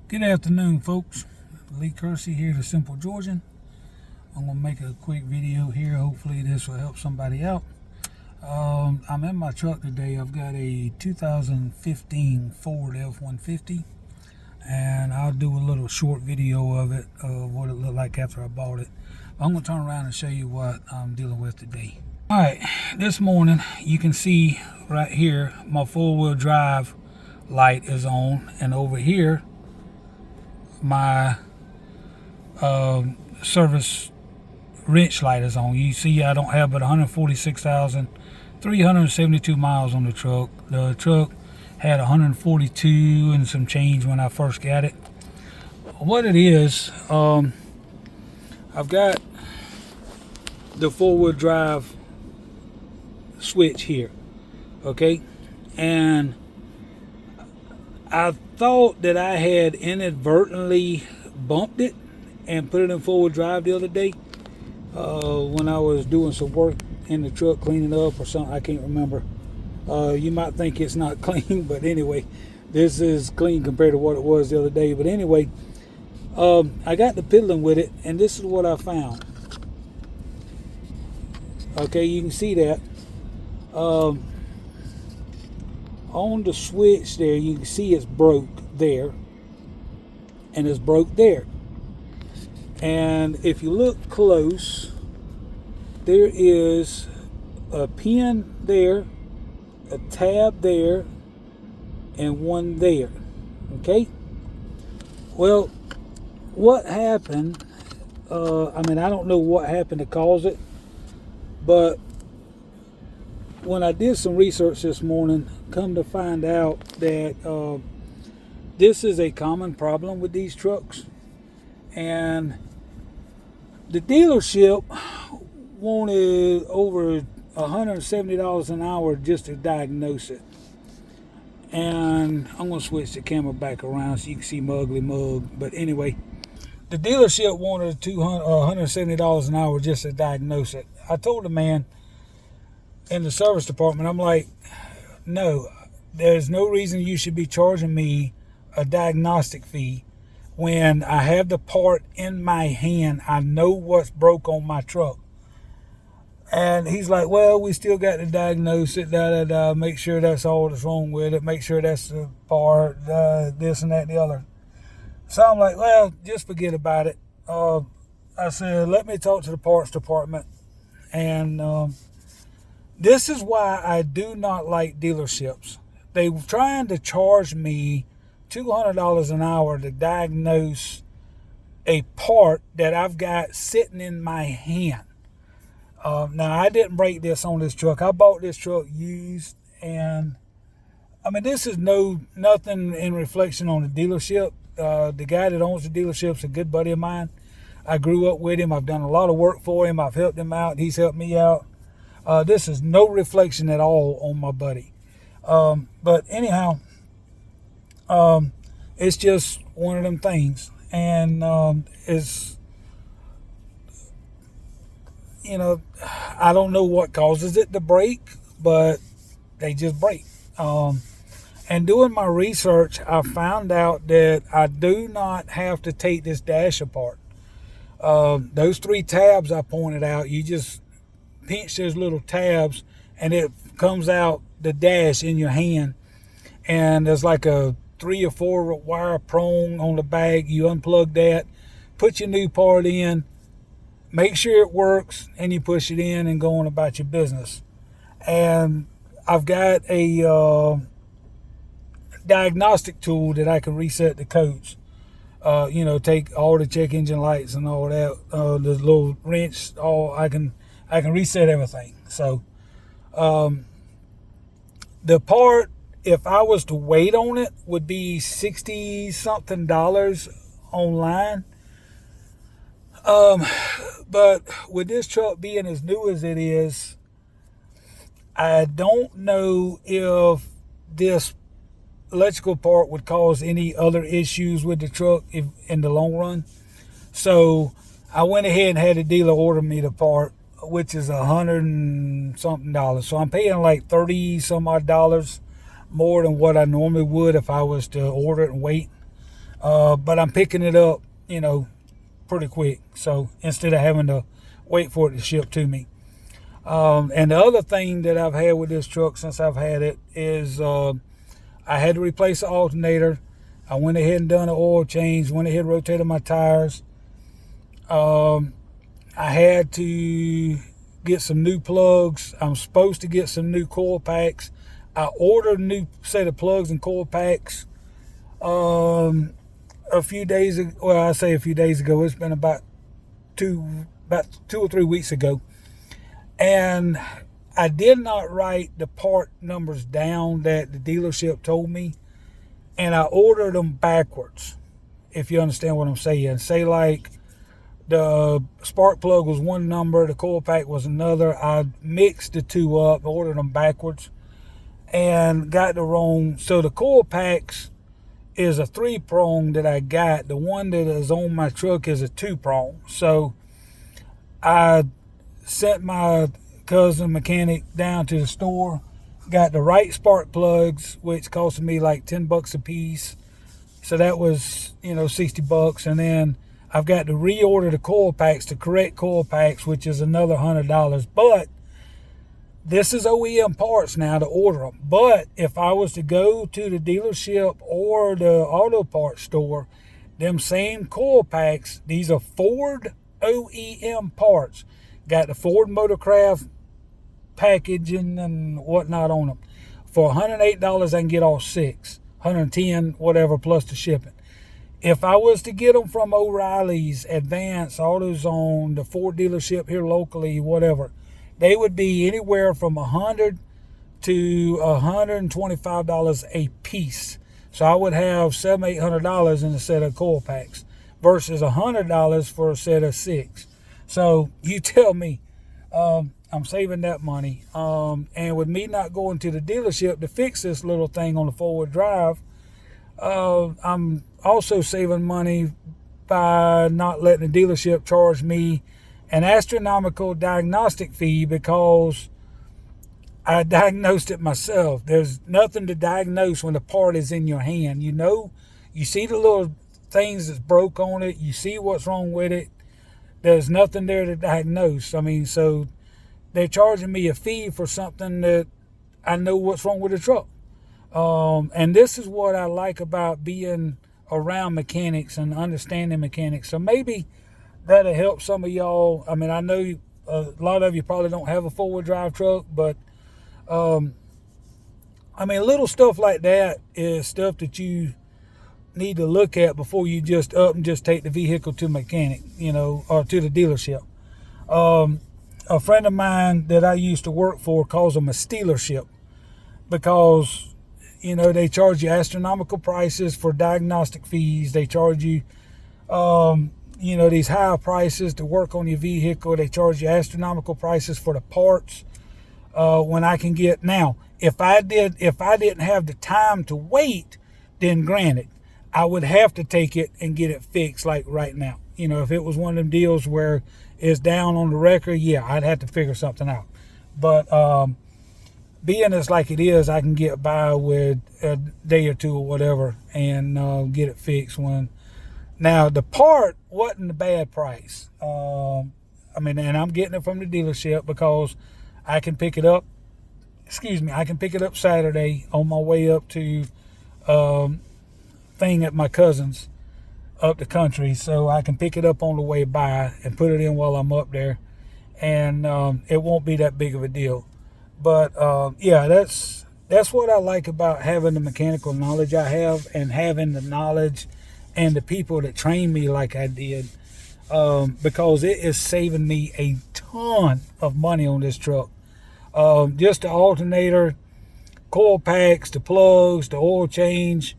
Good afternoon, folks. Lee Kersey here, the Simple Georgian. I'm going to make a quick video here. Hopefully this will help somebody out. I'm in my truck today. I've got a 2015 Ford F-150, and I'll do a little short video of it, of what it looked like after I bought it. I'm going to turn around and show you what I'm dealing with today. All right, this morning you can see right here my four-wheel drive light is on, and over here my service wrench light is on. You see I don't have but 146,372 miles on the truck. The truck had 142 and some change when I first got it. What it is, I've got the four-wheel drive switch here, okay, and I thought that I had inadvertently bumped it and put it in four-wheel drive the other day when I was doing some work in the truck, cleaning up or something. I can't remember. You might think it's not clean, but anyway, this is clean compared to what it was the other day. But anyway, I got to piddling with it, and this is what I found. Okay, you can see that. On the switch there, you can see it's broke there, and it's broke there. And if you look close, there is a pin there, a tab there, and one there. Okay? Well, what happened, I don't know what happened to cause it, but when I did some research this morning, come to find out that this is a common problem with these trucks. And the dealership wanted over $170 an hour just to diagnose it. And I'm going to switch the camera back around so you can see my ugly mug. But anyway, the dealership wanted $170 an hour just to diagnose it. I told the man in the service department, I'm like, no, there's no reason you should be charging me a diagnostic fee when I have the part in my hand. I know what's broke on my truck. And he's like, well, we still got to diagnose it, make sure that's all that's wrong with it, make sure that's the part, this and that and the other. So I'm like, well, just forget about it. I said, let me talk to the parts department. And this is why I do not like dealerships. They were trying to charge me $200 an hour to diagnose a part that I've got sitting in my hand. Now, I didn't break this on this truck. I bought this truck used, and this is nothing in reflection on the dealership. The guy that owns the dealership is a good buddy of mine. I grew up with him. I've done a lot of work for him. I've helped him out. He's helped me out. This is no reflection at all on my buddy. But anyhow, it's just one of them things. And it's, I don't know what causes it to break, but they just break. And doing my research, I found out that I do not have to take this dash apart. Those three tabs I pointed out, you just pinch those little tabs and it comes out the dash in your hand, and there's like a 3 or 4 wire prong on the bag. You unplug that, put your new part in, make sure it works, and you push it in and go on about your business. And I've got a diagnostic tool that I can reset the codes. Take all the check engine lights and all that, the little wrench, I can reset everything. So the part, if I was to wait on it, would be $60 something online. But with this truck being as new as it is, I don't know if this electrical part would cause any other issues with the truck in the long run. So I went ahead and had the dealer order me the part, which is $100 and something. So I'm paying like 30 some odd dollars more than what I normally would if I was to order it and wait. But I'm picking it up, pretty quick. So instead of having to wait for it to ship to me. And the other thing that I've had with this truck since I've had it is I had to replace the alternator. I went ahead and done an oil change, went ahead and rotated my tires. I had to get some new plugs. I'm supposed to get some new coil packs. I ordered a new set of plugs and coil packs a few days ago. Well, I say a few days ago. It's been about two or 3 weeks ago. And I did not write the part numbers down that the dealership told me. And I ordered them backwards, if you understand what I'm saying. Say like the spark plug was one number, the coil pack was another. I mixed the two up, ordered them backwards, and got the wrong. So the coil packs is a 3-prong that I got. The one that is on my truck is a 2-prong. So I sent my cousin mechanic down to the store, got the right spark plugs, which costed me like $10 a piece. So that was, $60. And then I've got to reorder the coil packs, the correct coil packs, which is another $100. But this is OEM parts now to order them. But if I was to go to the dealership or the auto parts store, them same coil packs, these are Ford OEM parts. Got the Ford Motorcraft packaging and whatnot on them. For $108, I can get all 6. $110, whatever, plus the shipping. If I was to get them from O'Reilly's, Advance, AutoZone, the Ford dealership here locally, whatever, they would be anywhere from $100 to $125 a piece. So I would have $700-800 in a set of coil packs versus $100 for a set of 6. So you tell me, I'm saving that money. And with me not going to the dealership to fix this little thing on the 4-wheel drive, I'm also saving money by not letting the dealership charge me an astronomical diagnostic fee because I diagnosed it myself. There's nothing to diagnose when the part is in your hand. You see the little things that's broke on it. You see what's wrong with it. There's nothing there to diagnose. So they're charging me a fee for something that I know what's wrong with the truck. And this is what I like about being around mechanics and understanding mechanics. So maybe that'll help some of y'all. I know a lot of you probably don't have a 4-wheel drive truck, but little stuff like that is stuff that you need to look at before you just take the vehicle to mechanic, or to the dealership. A friend of mine that I used to work for calls them a stealership because, they charge you astronomical prices for diagnostic fees. They charge you, these high prices to work on your vehicle. They charge you astronomical prices for the parts. When I can get now, if I didn't have the time to wait, then granted, I would have to take it and get it fixed like right now. If it was one of them deals where it's down on the record, yeah, I'd have to figure something out. But being as like it is, I can get by with a day or two or whatever and get it fixed when. Now, the part wasn't a bad price. And I'm getting it from the dealership because I can pick it up. I can pick it up Saturday on my way up to thing at my cousin's up the country, so I can pick it up on the way by and put it in while I'm up there, and it won't be that big of a deal. But yeah, that's what I like about having the mechanical knowledge I have and having the knowledge and the people that train me like I did, because it is saving me a ton of money on this truck. Just the alternator, coil packs, the plugs, the oil change,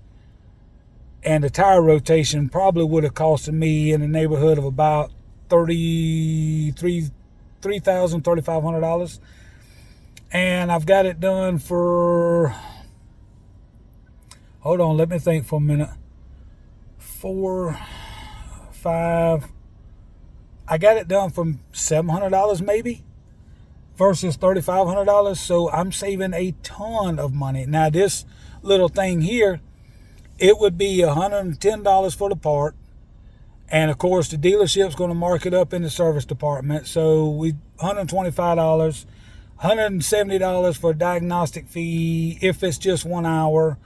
and the tire rotation probably would have costed me in the neighborhood of about $3,500. And I've got it done for, hold on, let me think for a minute. 4, 5, I got it done for $700 maybe versus $3,500. So I'm saving a ton of money. Now this little thing here it would be $110 for the part. And of course, the dealership's going to mark it up in the service department. So we $125, $170 for a diagnostic fee if it's just 1 hour.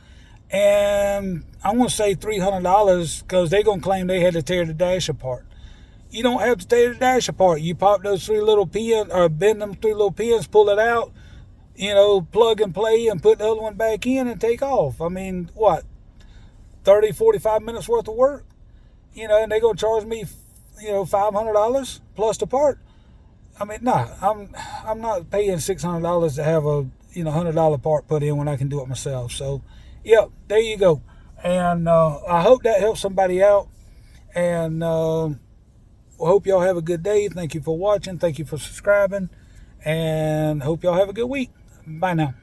And I'm going to say $300 because they're going to claim they had to tear the dash apart. You don't have to tear the dash apart. You pop those 3 little pins, or bend them 3 little pins, pull it out, plug and play, and put the other one back in and take off. I mean, what, 30, 45 minutes worth of work? And they're going to charge me, $500 plus the part. I mean, nah, I'm not paying $600 to have a, $100 part put in when I can do it myself. So, yeah, there you go. And I hope that helps somebody out. And hope y'all have a good day. Thank you for watching. Thank you for subscribing. And hope y'all have a good week. Bye now.